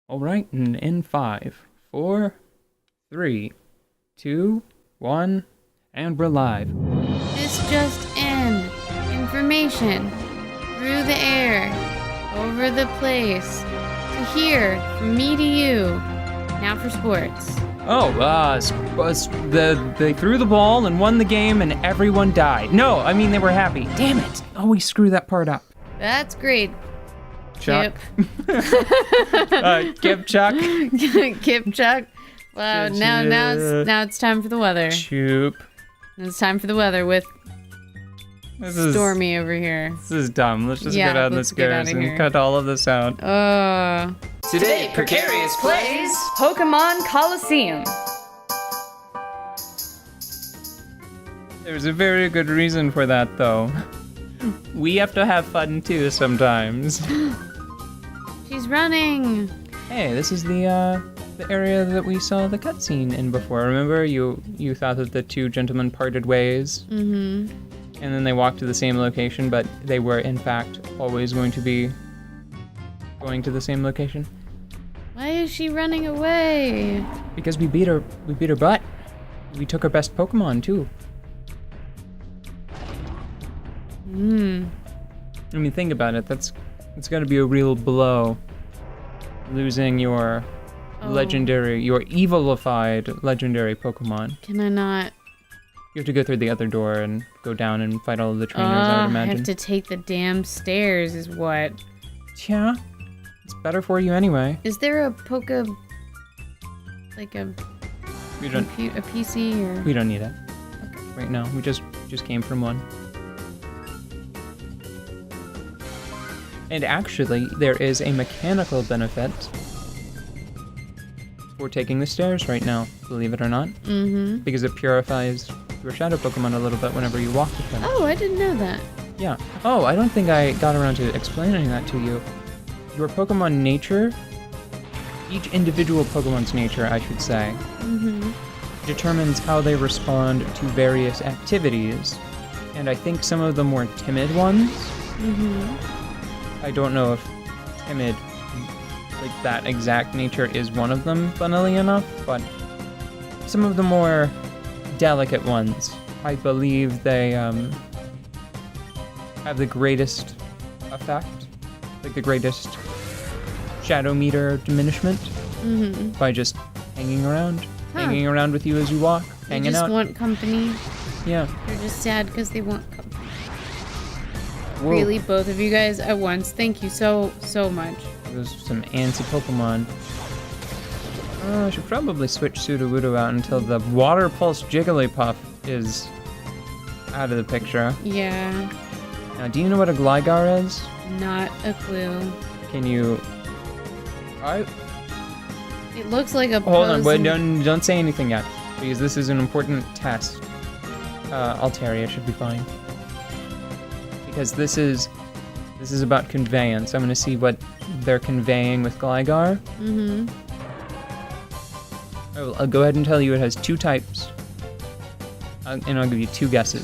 All right, and in 5, 4, 3, 2, 1, and we're live. This just in. Information. Through the air. Over the place. To here. From me to you. Now for sports. Oh, they threw the ball and won the game and everyone died. No, I mean they were happy. Damn it. Always screw that part up. That's great. Chuck. Kip Chuck. Kip Chuck. Wow, now it's time for the weather. Choop. It's time for the weather with Stormy over here. This is dumb. Let's just get out of this scares and cut all of this out. Today, Precarious plays Pokémon Colosseum. There's a very good reason for that, though. We have to have fun too sometimes. She's running. Hey, this is the area that we saw the cutscene in before. Remember, you thought that the two gentlemen parted ways, Mm-hmm. and then they walked to the same location, but they were in fact always going to be going to the same location. Why is she running away? Because we beat her butt. We took her best Pokemon too. I mean, think about it. It's got to be a real blow, losing your your evilified legendary Pokemon. Can I not? You have to go through the other door and go down and fight all of the trainers, I would imagine. I have to take the damn stairs is what. Yeah, it's better for you anyway. Is there a like a PC or? We don't need it right now. We just came from one. And actually, there is a mechanical benefit for taking the stairs right now, believe it or not. Mm-hmm. Because it purifies your shadow Pokemon a little bit whenever you walk with them. Oh, I didn't know that. Yeah. Oh, I don't think I got around to explaining that to you. Your Pokemon nature, each individual Pokemon's nature, I should say, determines how they respond to various activities. And I think some of the more timid ones, I don't know if timid, like that exact nature is one of them, funnily enough, but some of the more delicate ones, I believe they have the greatest effect, like the greatest shadow meter diminishment by just hanging around with you as you walk, hanging out. They just want company. Yeah. They're just sad because they want company. Whoa. Really, both of you guys at once. Thank you so much. There's some antsy Pokemon. I should probably switch Sudowoodo out until the Water Pulse Jigglypuff is out of the picture. Yeah. Now, do you know what a Gligar is? Not a clue. Can you... It looks like a Hold on, wait, don't say anything yet, because this is an important test. Altaria should be fine. Because this is about conveyance. I'm gonna see what they're conveying with Gligar. I'll go ahead and tell you it has 2 types. And I'll give you 2 guesses.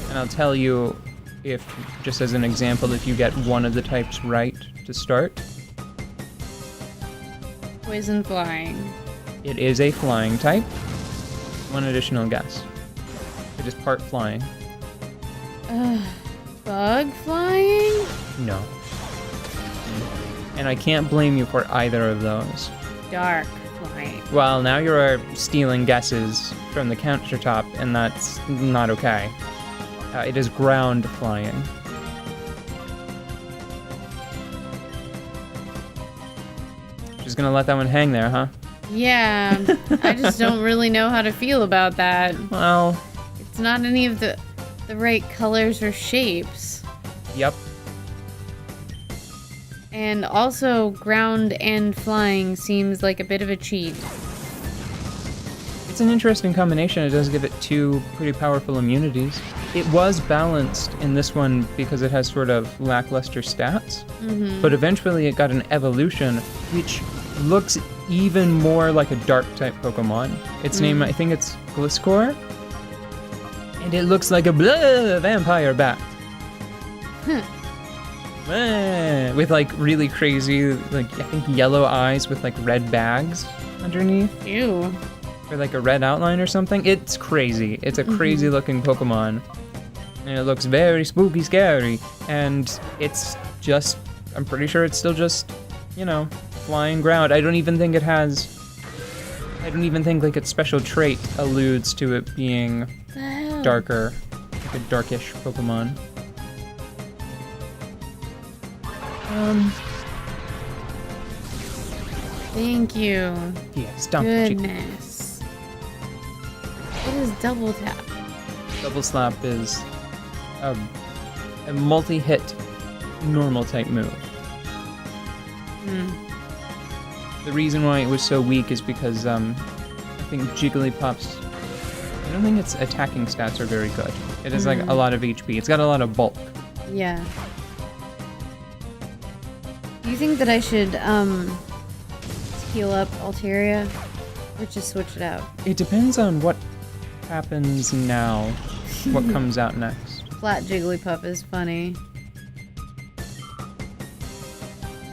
And I'll tell you if, just as an example, if you get one of the types right to start. Poison flying. It is a flying type. 1 additional guess. It is part flying. Bug flying? No. And I can't blame you for either of those. Dark flying. Well, now you're stealing guesses from the countertop, and that's not okay. It is ground flying. Just gonna let that one hang there, huh? Yeah, I just don't really know how to feel about that. Well... It's not any of the right colors or shapes. Yep. And also, ground and flying seems like a bit of a cheat. It's an interesting combination. It does give it 2 pretty powerful immunities. It was balanced in this one because it has sort of lackluster stats. But eventually it got an evolution which looks even more like a dark type Pokemon. Its name, I think it's Gliscor. And it looks like a vampire bat. with like really crazy, like I think yellow eyes with like red bags underneath. Ew. Or like a red outline or something. It's crazy. It's a crazy looking Pokemon. And it looks very spooky scary. And it's just, I'm pretty sure it's still just, you know, flying ground. I don't even think like its special trait alludes to it being darker, like a darkish Pokemon. Thank you. Yes, donkey. Goodness. What is double tap? Double slap is a multi-hit normal type move. The reason why it was so weak is because I think Jigglypuff's, I don't think its attacking stats are very good. It has like a lot of HP. It's got a lot of bulk. Yeah. Do you think that I should heal up Altaria or just switch it out? It depends on what happens now, what comes out next. Flat Jigglypuff is funny.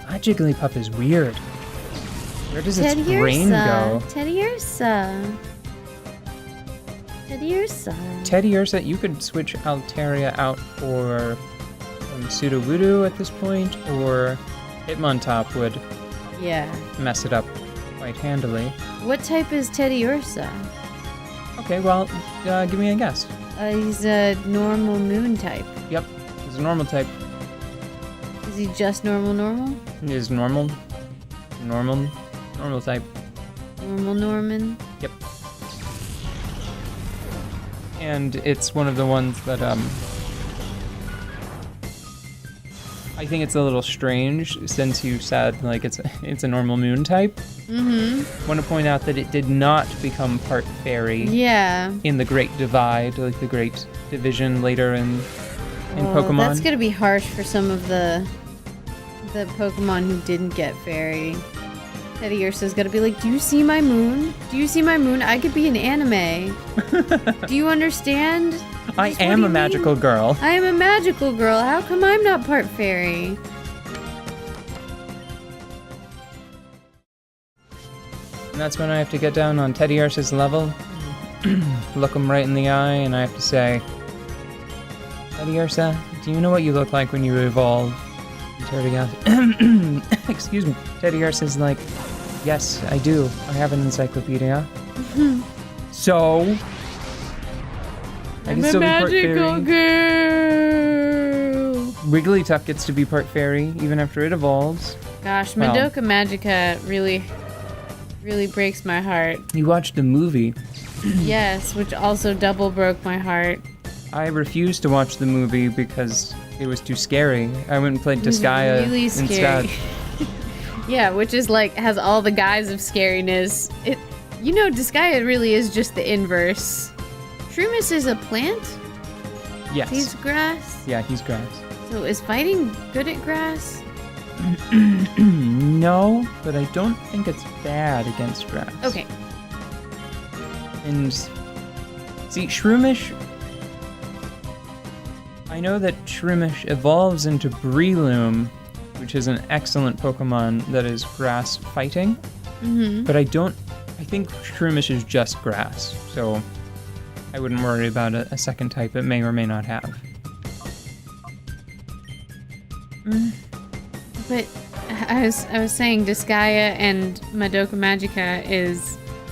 That Jigglypuff is weird. Where does its brain go? Teddiursa. Teddiursa, you could switch Altaria out for Sudowoodo at this point, or Hitmontop would mess it up quite handily. What type is Teddiursa? Okay, well, give me a guess. He's a normal moon type. Yep, he's a normal type. Is he just normal? He is normal type. Normal Norman? Yep. And it's one of the ones that, I think it's a little strange since you said, like, it's a normal moon type. Mm-hmm. Want to point out that it did not become part fairy. Yeah. In the Great Divide, like the Great Division later in Pokemon. That's gonna be harsh for some of the Pokemon who didn't get fairy. Teddiursa's gonna be like, do you see my moon? Do you see my moon? I could be an anime. Do you understand? I am a magical girl. I am a magical girl. How come I'm not part fairy? And that's when I have to get down on Teddiursa's level, look him right in the eye, and I have to say, Teddiursa, do you know what you look like when you evolve? Excuse me. Teddiursa's like, yes, I do. I have an encyclopedia. So, I I'm can a still be part magical fairy. girl. Wigglytuff gets to be part fairy even after it evolves. Gosh, Well. Madoka Magica really breaks my heart. You watched the movie. Yes, which also double broke my heart. I refused to watch the movie because it was too scary. I went and played Disgaea Really scary. instead. Yeah, which is like has all the guise of scariness. Disgaea really is just the inverse. Shroomis is a plant? Yes. He's grass? Yeah, he's grass. So is fighting good at grass? No, but I don't think it's bad against grass. Okay. And see, Shroomish, I know that Shroomish evolves into Breloom, which is an excellent Pokemon that is grass fighting. Mm-hmm. But I think Shroomish is just grass, so I wouldn't worry about a second type it may or may not have. But I was saying Disgaea and Madoka Magica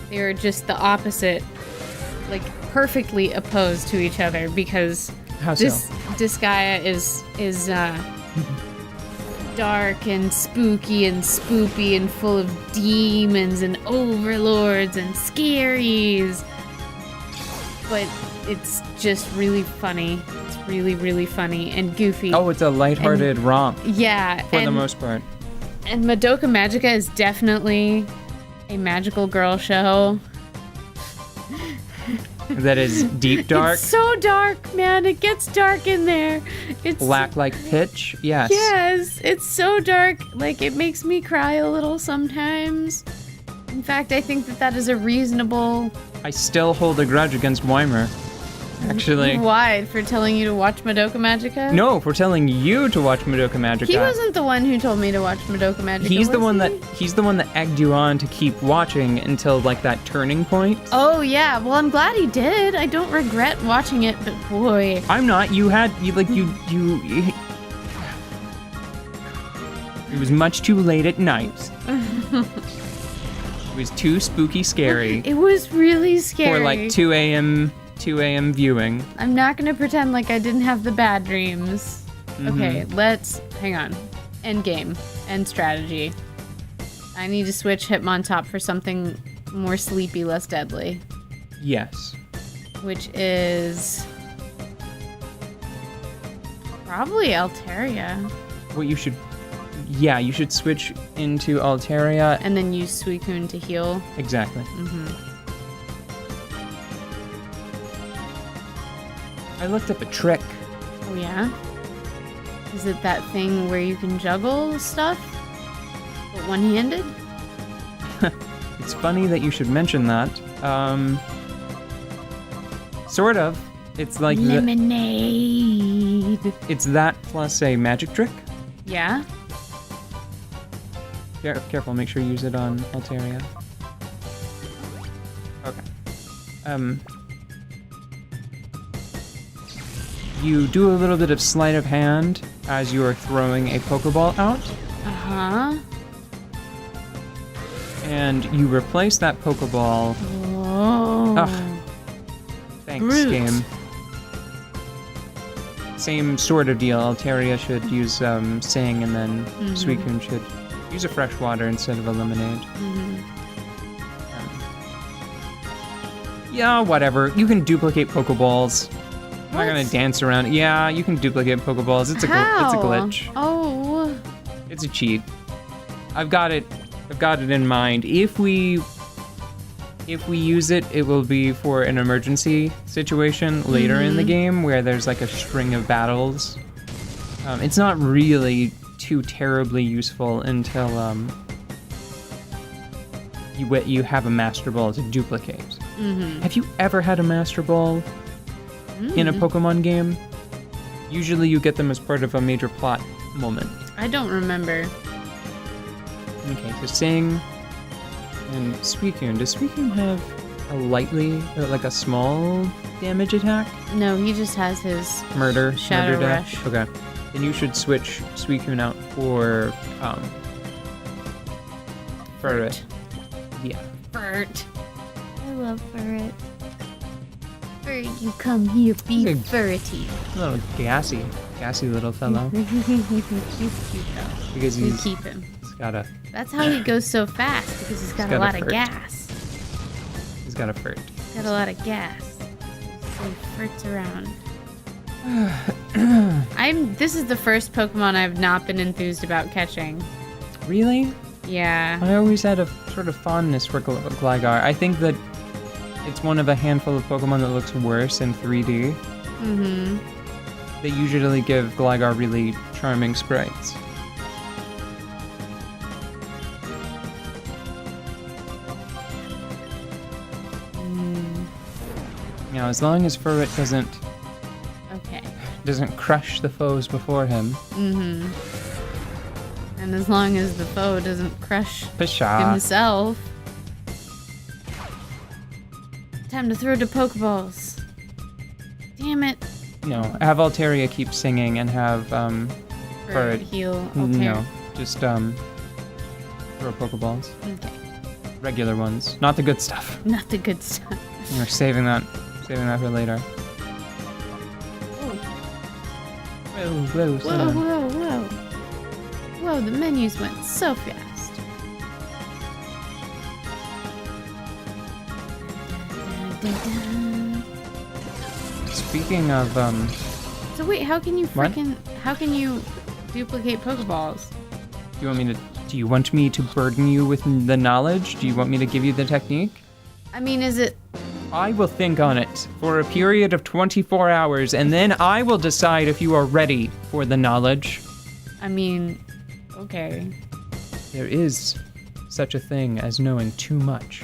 they are just the opposite, like perfectly opposed to each other because How so? Disgaea is dark and spooky and spoopy and full of demons and overlords and scaries. But it's just really funny. It's really, really funny and goofy. Oh, it's a lighthearted romp. Yeah. For the most part. And Madoka Magica is definitely a magical girl show. That is deep dark. It's so dark, man. It gets dark in there. It's Black like pitch. Yes. Yes, it's so dark. Like, it makes me cry a little sometimes. In fact, I think that is a reasonable... I still hold a grudge against Weimer. actually. Why? For telling you to watch Madoka Magica? No, for telling you to watch Madoka Magica. He wasn't the one who told me to watch Madoka Magica. He's the one he? he's the one that egged you on to keep watching until like that turning point. Oh yeah, well I'm glad he did. I don't regret watching it, but boy. I'm not. You it was much too late at night. It was too spooky scary. It was really scary. For like 2 a.m. viewing. I'm not gonna pretend like I didn't have the bad dreams. Okay, hang on. End game. End strategy. I need to switch Hitmontop for something more sleepy, less deadly. Yes. Which is probably Altaria. What you should... Yeah, you should switch into Altaria. And then use Suicune to heal. Exactly. I looked up a trick. Oh yeah? Is it that thing where you can juggle stuff? But one-handed? It's funny that you should mention that. Sort of. It's like lemonade. It's that plus a magic trick. Yeah? Careful, make sure you use it on Altaria. Okay. You do a little bit of sleight of hand as you are throwing a Pokeball out. Uh-huh. And you replace that Pokeball. Oh. Thanks, Brute. game. Same sort of deal. Altaria should use Sing, and then Suicune should use a fresh water instead of a lemonade. Yeah, whatever. You can duplicate Pokeballs. I'm not gonna dance around. Yeah, you can duplicate Pokeballs. It's a glitch. Oh. It's a cheat. I've got it in mind. If we use it, it will be for an emergency situation later in the game where there's like a string of battles. It's not really too terribly useful until you have a Master Ball to duplicate. Have you ever had a Master Ball in a Pokemon game? Usually you get them as part of a major plot moment. I don't remember. Okay, so Sing and Suicune. Does Suicune have a lightly, or like a small damage attack? No, he just has his Murder Shadow dash? Rush. Okay. Then you should switch Suicune out for, Furret. Yeah. Furt. I love Furret. Furt, you come here, be Big. furrety. A little gassy little fellow. He's cute though. Because We he's keep him. got a, That's how he goes so fast, because he's got a got a lot of furt. gas. he's got a furt. He's got a lot of gas. So he furts around. This is the first Pokemon I've not been enthused about catching. Really? Yeah. I always had a sort of fondness for Gligar. I think that it's one of a handful of Pokemon that looks worse in 3D. They usually give Gligar really charming sprites. Now, as long as Furret doesn't crush the foes before him. And as long as the foe doesn't crush Pshaw. himself. Time to throw the Pokeballs. Damn it. No, have Altaria keep singing and have Furret heal. No, just throw Pokeballs. Okay. Regular ones, not the good stuff. Not the good stuff. We're saving that for later. Whoa, slow down. Whoa. Whoa, the menus went so fast. Speaking of, So wait, how can you What? duplicate Pokeballs? do you want me to burden you with the knowledge? Do you want me to give you the technique? I mean, is it... I will think on it for a period of 24 hours, and then I will decide if you are ready for the knowledge. I mean, okay. There is such a thing as knowing too much.